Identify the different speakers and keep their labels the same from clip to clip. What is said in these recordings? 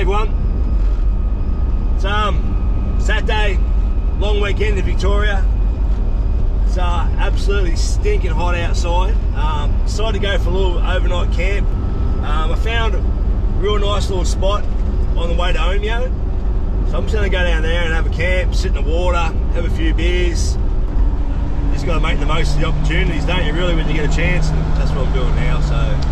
Speaker 1: everyone. It's Saturday, long weekend in Victoria. It's absolutely stinking hot outside. Decided to go for a little overnight camp. I found a real nice little spot on the way to Omeo. So I'm just going to go down there and have a camp, sit in the water, have a few beers. Just got to make the most of the opportunities, don't you, really, when you get a chance? And that's what I'm doing now. So.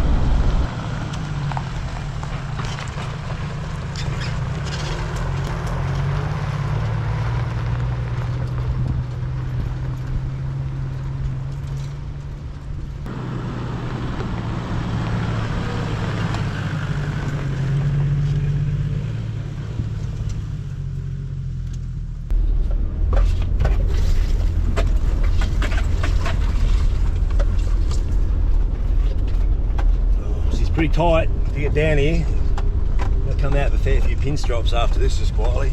Speaker 1: Pretty tight to get down here. I'll come out with a fair few pinstripes after this, just quietly.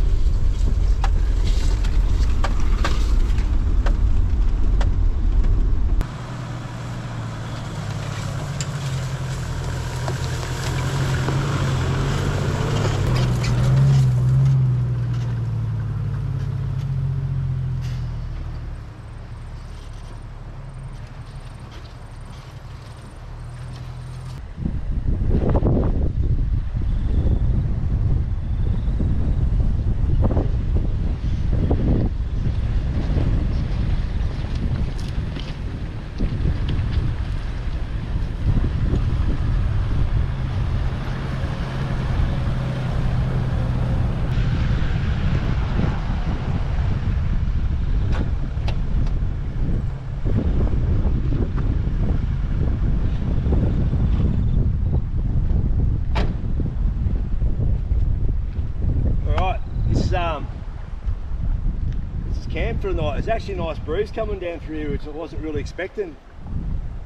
Speaker 1: Camp for the night. There's actually a nice breeze coming down through here, which I wasn't really expecting.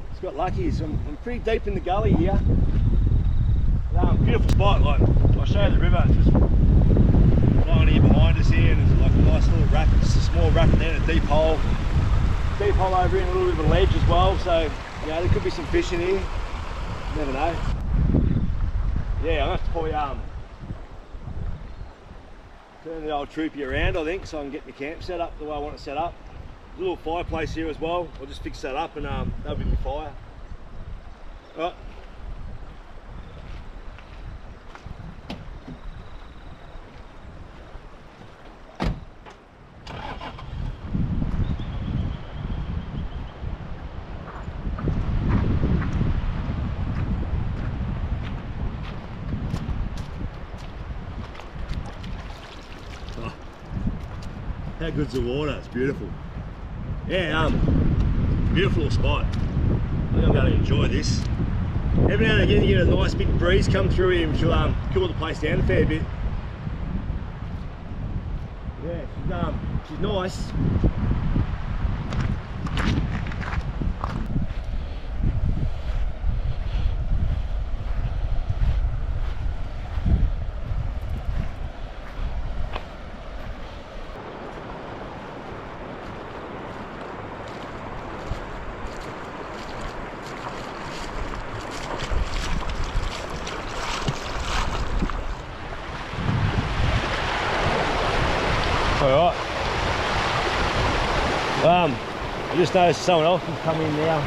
Speaker 1: Just got lucky, so I'm pretty deep in the gully here. Beautiful spot. Like, I'll show you the river. It's just flowing here behind us here, and there's like a nice little rapid, just a small rapid there, and a deep hole over here, and a little bit of a ledge as well. So, you know, there could be some fish in here. You never know. Yeah, I'm gonna have to probably turn the old Troopy around, I think, so I can get my camp set up the way I want it set up. There's a little fireplace here as well. I'll just fix that up and that'll be my fire. All right. How good's the water? It's beautiful. Yeah, beautiful little spot. I think I'm going to enjoy this. Every now and again you get a nice big breeze come through here, which will cool the place down a fair bit. Yeah, she's nice. Alright. I just noticed someone else has come in now.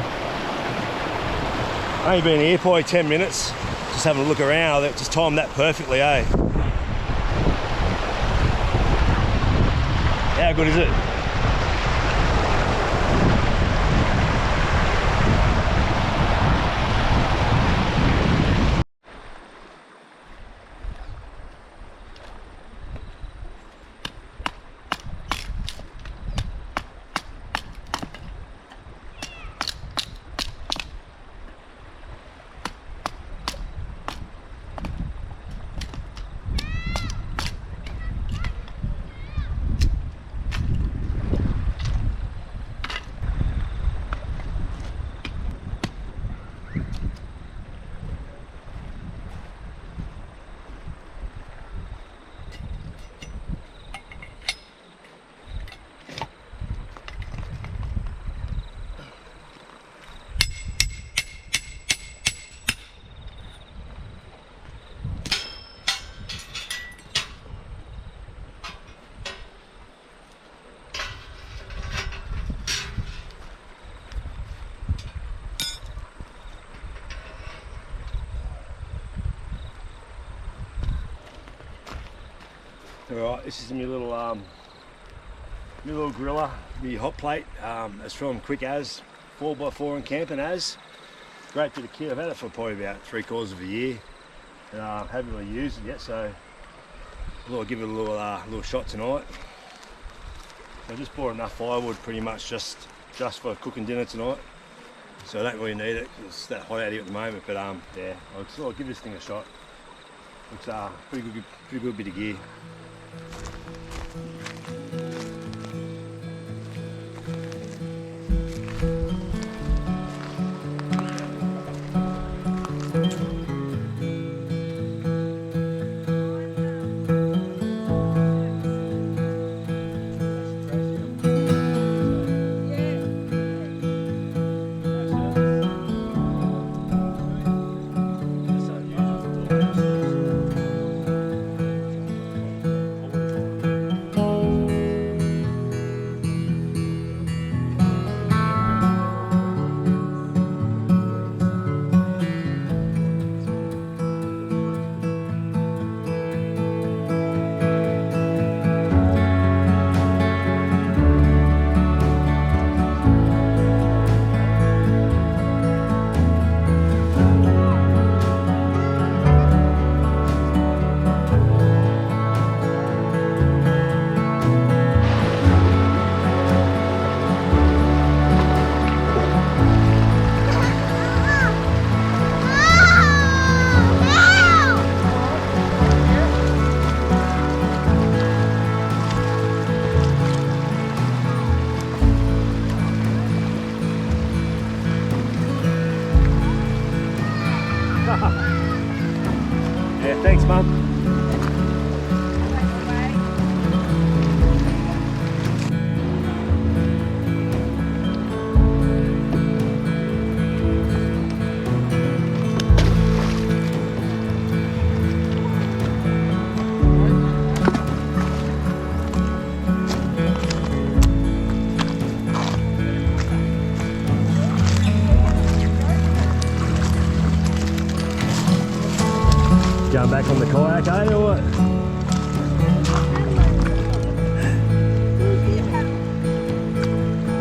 Speaker 1: Only been here probably 10 minutes. Just having a look around. I just timed that perfectly, eh? How good is it? Alright, this is my little griller, my hot plate. It's from Quick As, 4x4 and camping as. Great bit of kit. I've had it for probably about 3/4 of a year. And haven't really used it yet, so I'll give it a little shot tonight. So I just bought enough firewood pretty much just for cooking dinner tonight. So I don't really need it because it's that hot out here at the moment, but yeah, I'll give this thing a shot. It's pretty good bit of gear. Yeah, thanks, Mum. Going back on the kayak, eh, or what?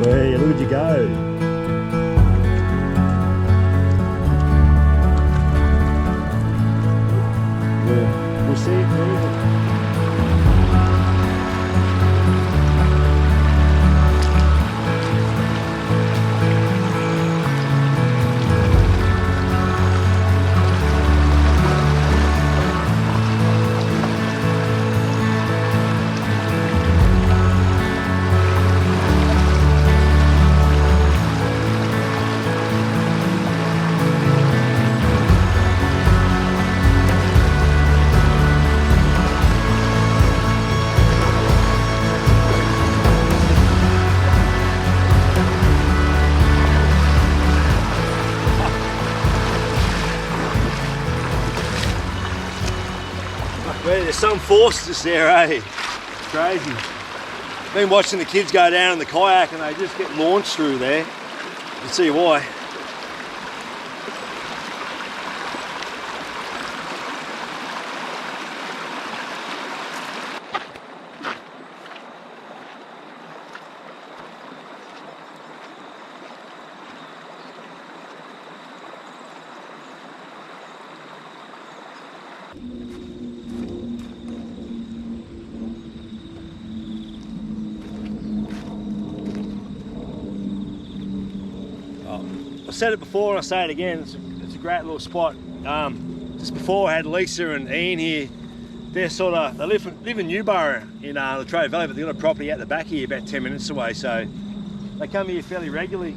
Speaker 1: Hey, look at you go. We'll see it through. There's some force just there, eh? It's crazy. Been watching the kids go down in the kayak and they just get launched through there. You can see why. I've said it before and I'll say it again, it's a great little spot. Just before I had Lisa and Ian here, they live in Newborough in Latrobe Valley, but they've got a property out the back here about 10 minutes away, so they come here fairly regularly,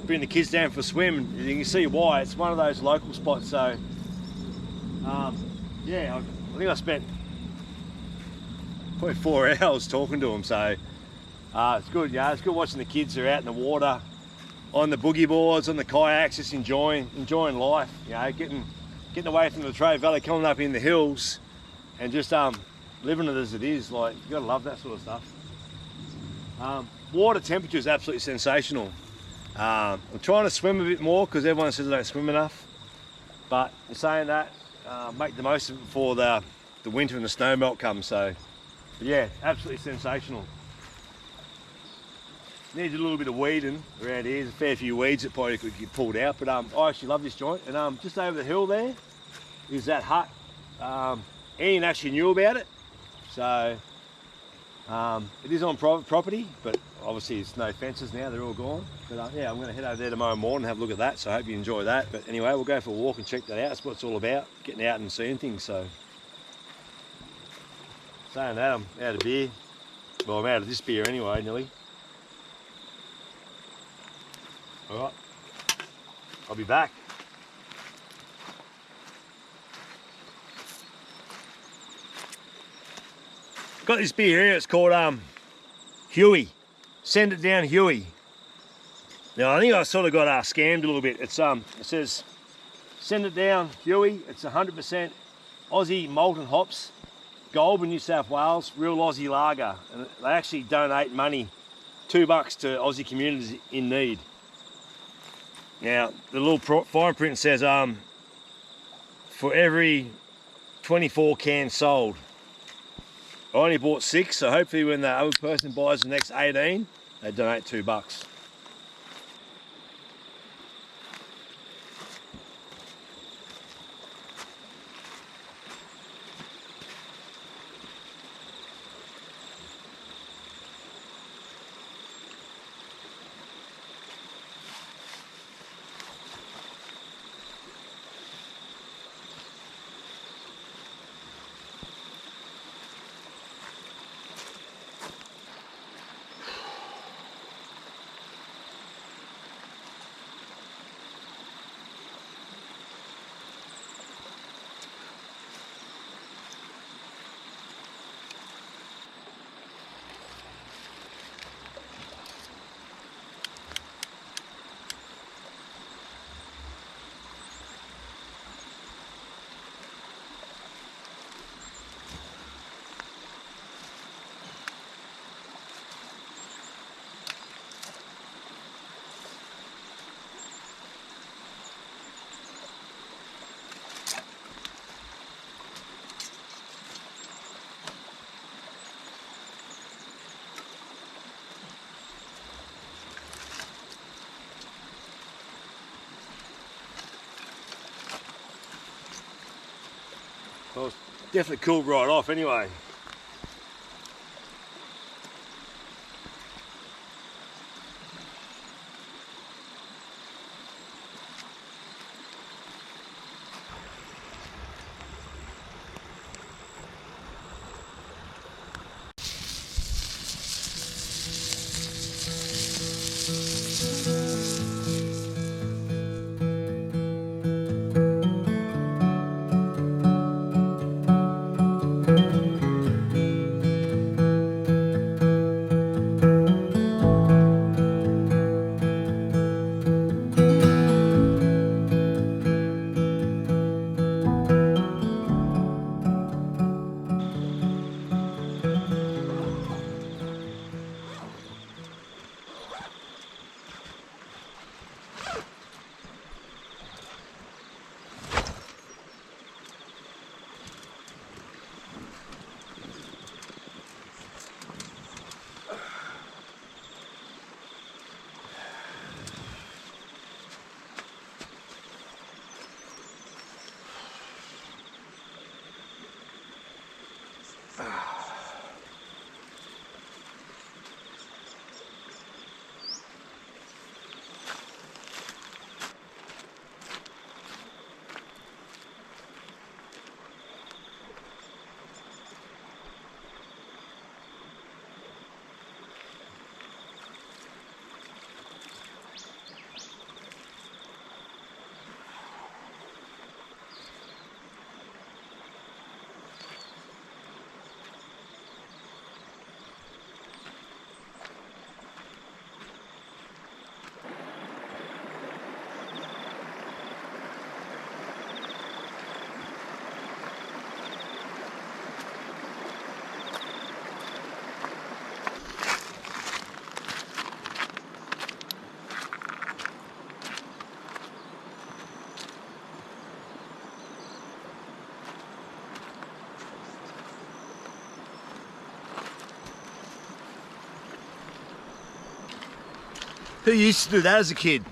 Speaker 1: bring the kids down for a swim, and you can see why. It's one of those local spots, so yeah, I think I spent probably 4 hours talking to them, so it's good. Yeah, it's good watching the kids who are out in the water, on the boogie boards, on the kayaks, just enjoying life. You know, getting away from the Latrobe Valley, coming up in the hills, and just living it as it is. Like, you gotta love that sort of stuff. Water temperature is absolutely sensational. I'm trying to swim a bit more because everyone says I don't swim enough. But in saying that, make the most of it before the the winter and the snow melt comes. So, but yeah, absolutely sensational. Needs a little bit of weeding around here. There's a fair few weeds that probably could get pulled out, but I actually love this joint. And just over the hill there is that hut. Ian actually knew about it, so it is on private property, but obviously it's no fences now, they're all gone. But yeah, I'm going to head over there tomorrow morning and have a look at that, so I hope you enjoy that. But anyway, we'll go for a walk and check that out. That's what it's all about, getting out and seeing things. So saying that, I'm out of beer. Well, I'm out of this beer anyway, nearly. All right, I'll be back. Got this beer here, it's called Huey. Send It Down Huey. Now I think I sort of got scammed a little bit. It's it says Send It Down Huey. It's 100% Aussie malted hops, Goulburn, New South Wales, real Aussie lager. And they actually donate money, $2 to Aussie communities in need. Now the little fine print says for every 24 cans sold. I only bought 6, so hopefully when the other person buys the next 18, they donate $2. Well, it's definitely cooled right off anyway. Who used to do that as a kid?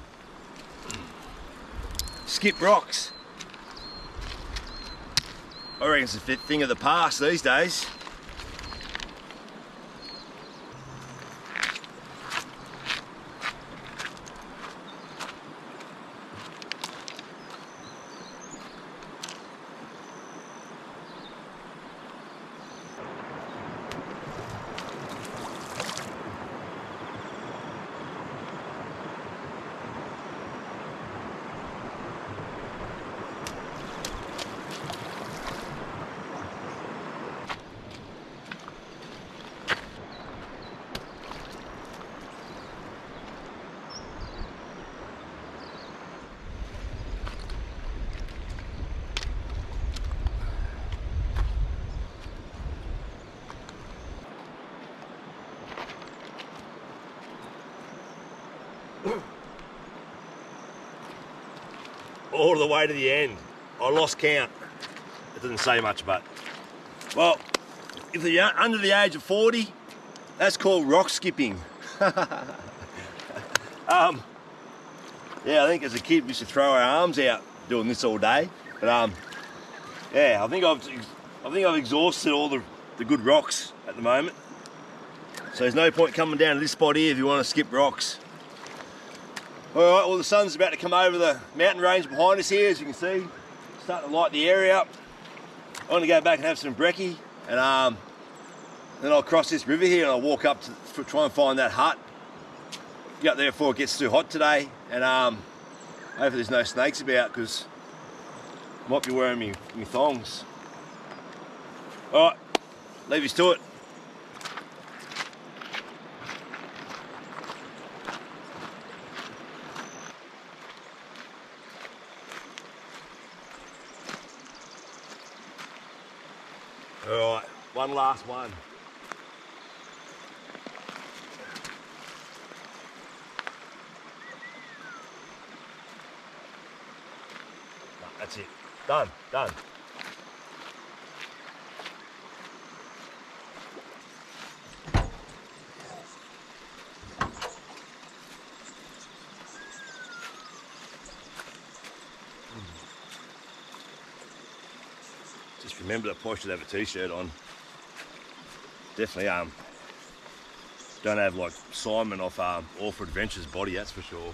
Speaker 1: Skip rocks. I reckon it's a thing of the past these days. All the way to the end. I lost count. It doesn't say much, but well, if you're under the age of 40, that's called rock skipping. Yeah, I think as a kid we used to throw our arms out doing this all day. But yeah, I think I've exhausted all the good rocks at the moment. So there's no point coming down to this spot here if you want to skip rocks. Alright, well the sun's about to come over the mountain range behind us here, as you can see. Starting to light the area up. I'm going to go back and have some brekkie, and then I'll cross this river here and I'll walk up to try and find that hut. Get up there before it gets too hot today, and hopefully there's no snakes about, because I might be wearing me thongs. Alright, leave us to it. Alright, one last one. No, that's it. Done. Just remember that I should have a t-shirt on. Definitely don't have like Simon off All for Adventure's body, that's for sure.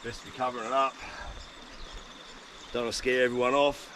Speaker 1: Best to be covering it up. Don't want to scare everyone off.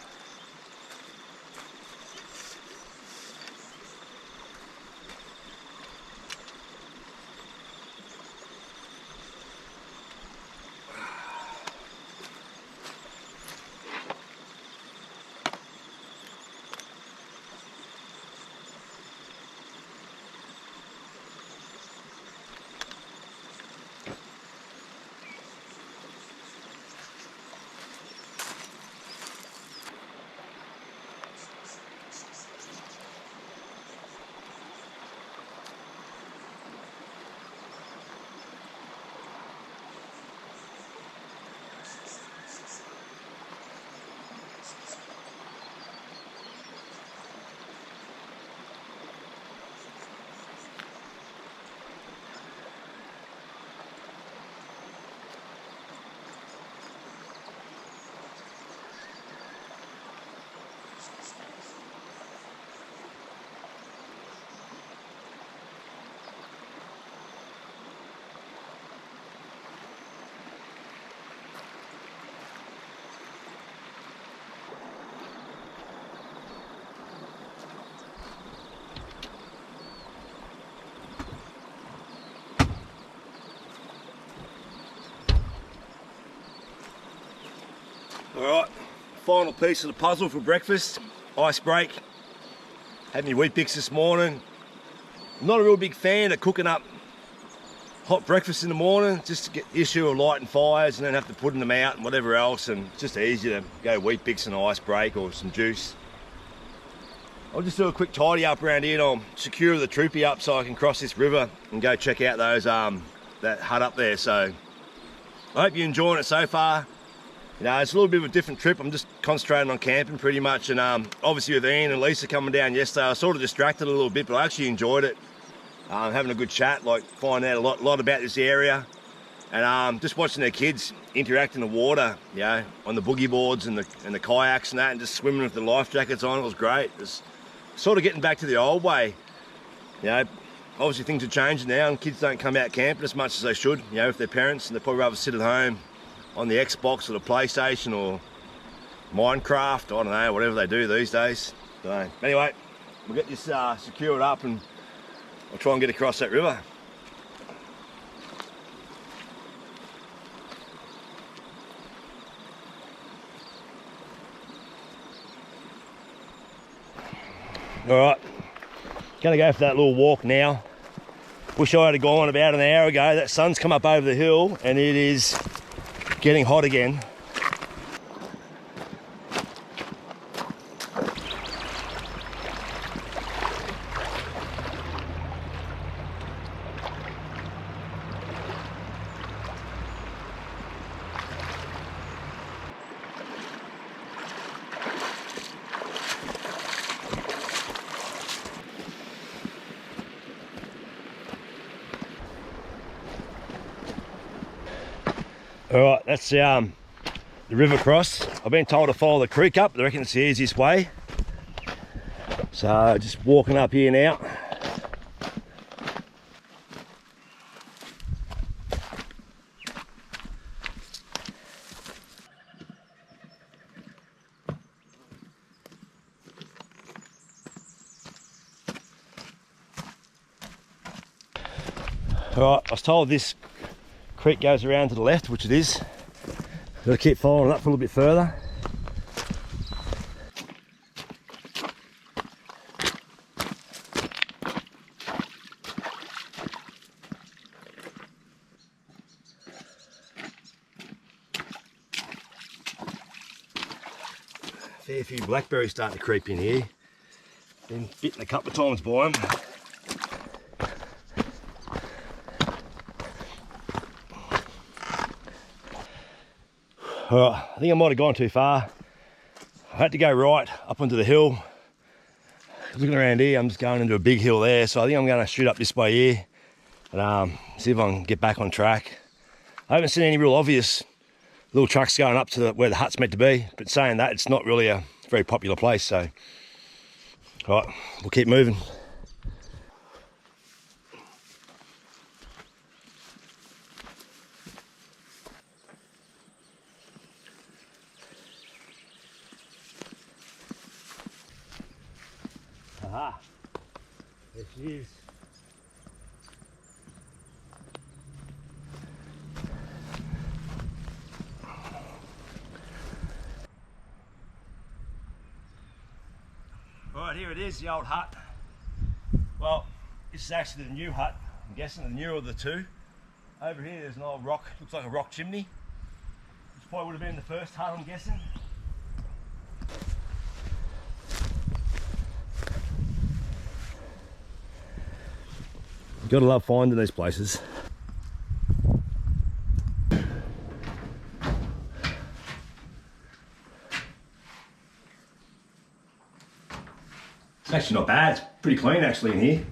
Speaker 1: Alright, final piece of the puzzle for breakfast, ice break. Had my Weet-Bix this morning. I'm not a real big fan of cooking up hot breakfast in the morning, just to get the issue of lighting fires and then have to putting them out and whatever else, and it's just easy to go Weet-Bix and ice break or some juice. I'll just do a quick tidy up around here and I'll secure the Troopy up so I can cross this river and go check out those that hut up there. So I hope you're enjoying it so far. You know, it's a little bit of a different trip. I'm just concentrating on camping pretty much, and obviously with Ian and Lisa coming down yesterday, I was sort of distracted a little bit, but I actually enjoyed it. Having a good chat, like finding out a lot about this area, and just watching their kids interact in the water, you know, on the boogie boards and the kayaks and that, and just swimming with the life jackets on. It was great. It's sort of getting back to the old way. You know, obviously things are changing now, and kids don't come out camping as much as they should, you know, with their parents, and they'd probably rather sit at home on the Xbox or the PlayStation or Minecraft, I don't know, whatever they do these days. So anyway, we'll get this secured up and I'll try and get across that river. Alright, gonna go for that little walk now. Wish I had gone about an hour ago. That sun's come up over the hill and it is getting hot again. Alright, that's the river cross. I've been told to follow the creek up. I reckon it's the easiest way. So just walking up here now. Alright, I was told this creek goes around to the left, which it is. Gotta keep following it up for a little bit further. Fair few blackberries starting to creep in here. Been bitten a couple of times by them. Alright, I think I might have gone too far. I had to go right up onto the hill. Looking around here, I'm just going into a big hill there, so I think I'm going to shoot up this way here and see if I can get back on track. I haven't seen any real obvious little trucks going up to where the hut's meant to be, but saying that, it's not really a very popular place, so alright, we'll keep moving. Aha, there she is. Right, here it is, the old hut. Well, this is actually the new hut, I'm guessing the newer of the two. Over here there's an old rock, looks like a rock chimney. This probably would have been the first hut, I'm guessing. You've got to love finding these places. It's actually not bad, it's pretty clean actually in here.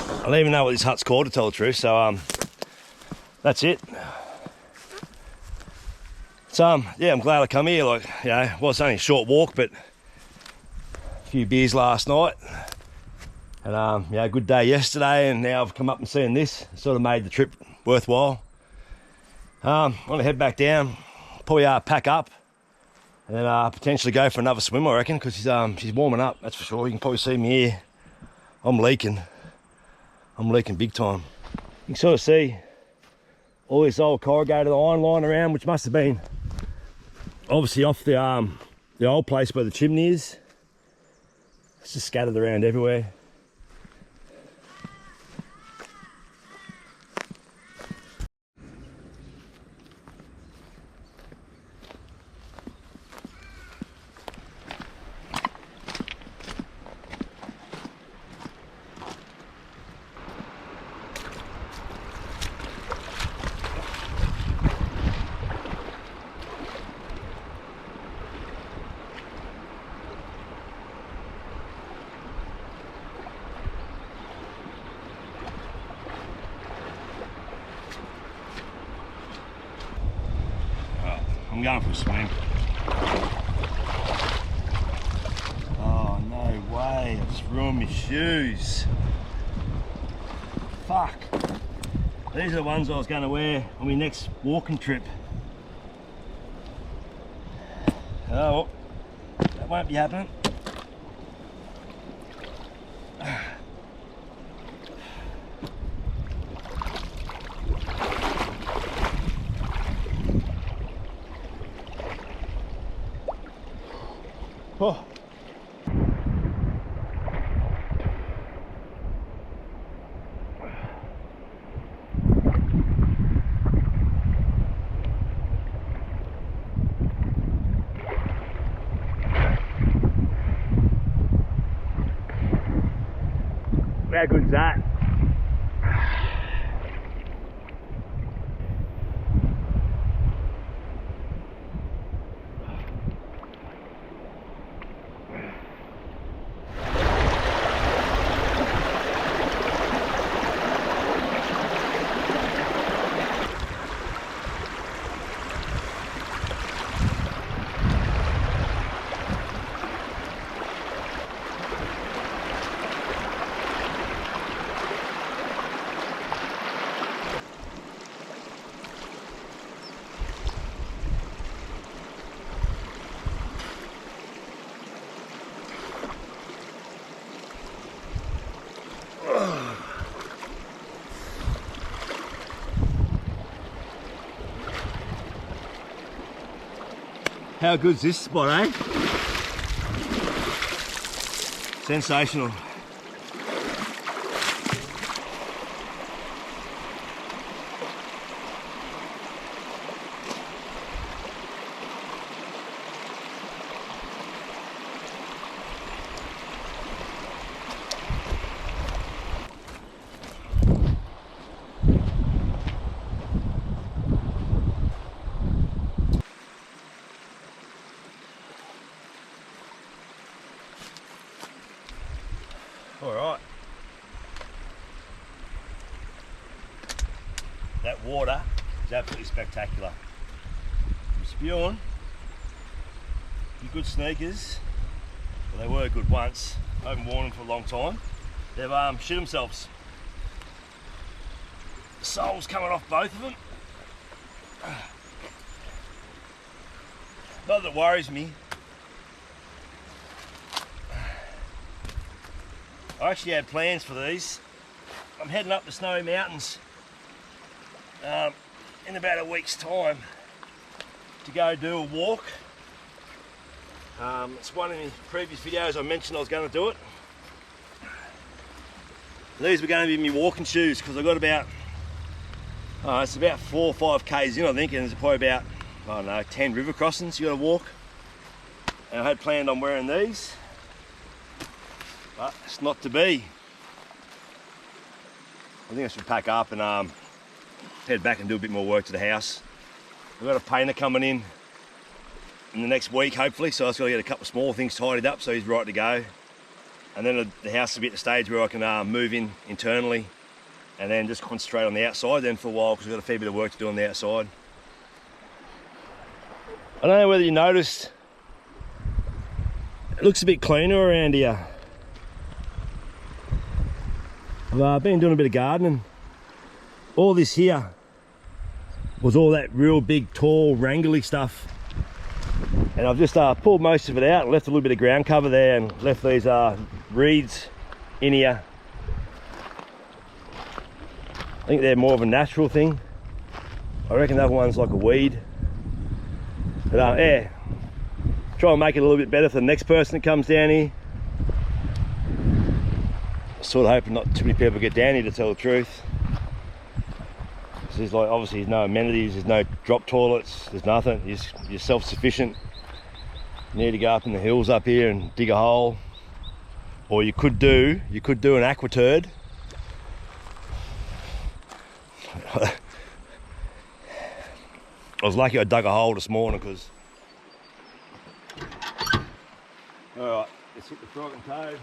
Speaker 1: I don't even know what this hut's called, to tell the truth, so that's it. So yeah, I'm glad I come here. Like, you know, well, it's only a short walk, but a few beers last night, and yeah, good day yesterday, and now I've come up and seen this. It sort of made the trip worthwhile. I'm gonna head back down, probably pack up, and then potentially go for another swim, I reckon, because she's warming up. That's for sure. You can probably see me here. I'm leaking big time. You can sort of see all this old corrugated iron lying around, which must have been obviously off the old place where the chimney is. It's just scattered around everywhere. I'm going for a swim. Oh, no way. I just ruined my shoes. Fuck. These are the ones I was going to wear on my next walking trip. Oh, that won't be happening. Oh. How good's that? How good's this spot, eh? Sensational. All right. That water is absolutely spectacular. I'm spewing. Good sneakers. Well, they were good once. I haven't worn them for a long time. They've shit themselves. The sole's coming off both of them. Not that it worries me. I actually had plans for these. I'm heading up the Snowy Mountains in about a week's time to go do a walk. It's one of the previous videos I mentioned I was going to do it. These were going to be my walking shoes because I got about, it's about 4 or 5 k's in I think, and there's probably about, I don't know, 10 river crossings you got to walk. And I had planned on wearing these. But it's not to be. I think I should pack up and head back and do a bit more work to the house. I've got a painter coming in the next week hopefully, so I just got to get a couple of small things tidied up so he's right to go. And then the house will be at the stage where I can move in internally and then just concentrate on the outside then for a while because we've got a fair bit of work to do on the outside. I don't know whether you noticed, it looks a bit cleaner around here. I've been doing a bit of gardening. All this here was all that real big, tall, wrangly stuff. And I've just pulled most of it out and left a little bit of ground cover there and left these reeds in here. I think they're more of a natural thing. I reckon that one's like a weed. But yeah, try and make it a little bit better for the next person that comes down here. Sort of hoping not too many people get down here to tell the truth. There's like obviously there's no amenities, there's no drop toilets, there's nothing. You're self-sufficient. You need to go up in the hills up here and dig a hole, or you could do an aquaturd. I was lucky I dug a hole this morning because. All right, let's hit the frog and toad.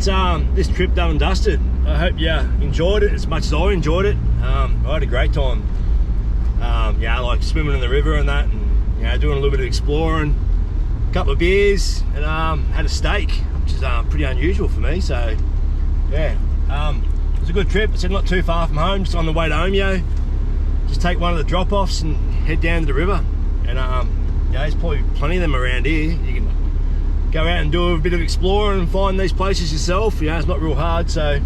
Speaker 1: that's this trip done and dusted. I hope you enjoyed it as much as I enjoyed it. I had a great time. Yeah, like swimming in the river and that, and you know, doing a little bit of exploring, a couple of beers, and had a steak, which is pretty unusual for me. So yeah, it was a good trip. It's not too far from home, just on the way to Omeo. Just take one of the drop-offs and head down to the river. And yeah, there's probably plenty of them around here. You can go out and do a bit of exploring and find these places yourself. You know, it's not real hard. So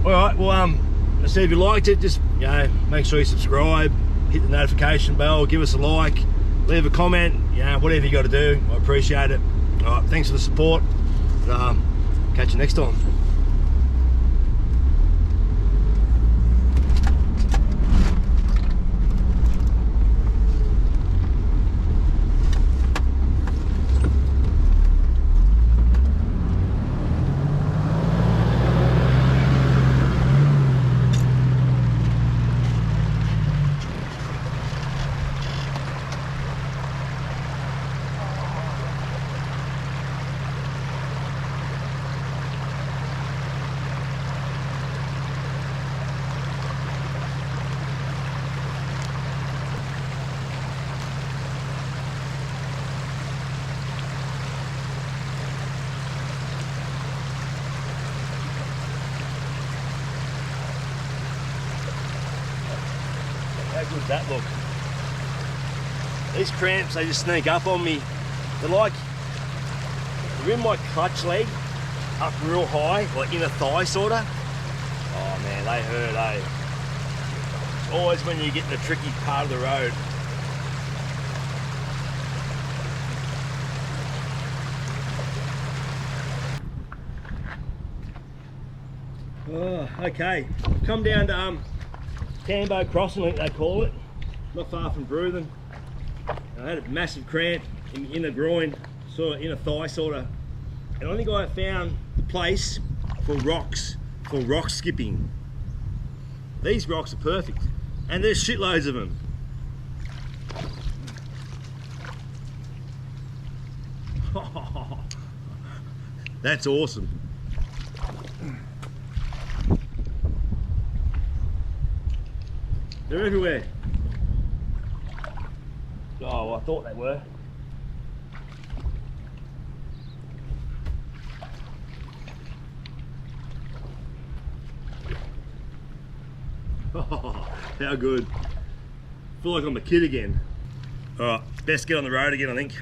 Speaker 1: all right, well, let's see, if you liked it, just, you know, make sure you subscribe, hit the notification bell, give us a like, leave a comment, you know, whatever you got to do. I appreciate it. All right, thanks for the support. Catch you next time. How good's that look? These cramps, they just sneak up on me. They're in my clutch leg, up real high, like inner thigh sorta. Oh man, they hurt, eh? It's always when you get in the tricky part of the road. Oh, okay, come down to Tambo Crossing, I think they call it, not far from Bruthen. I had a massive cramp in the groin, sort of inner thigh sorta, and I think I found the place for rocks, for rock skipping. These rocks are perfect, and there's shitloads of them. That's awesome. They're everywhere. Oh, well, I thought they were. Oh, how good. I feel like I'm a kid again. All right, best get on the road again, I think.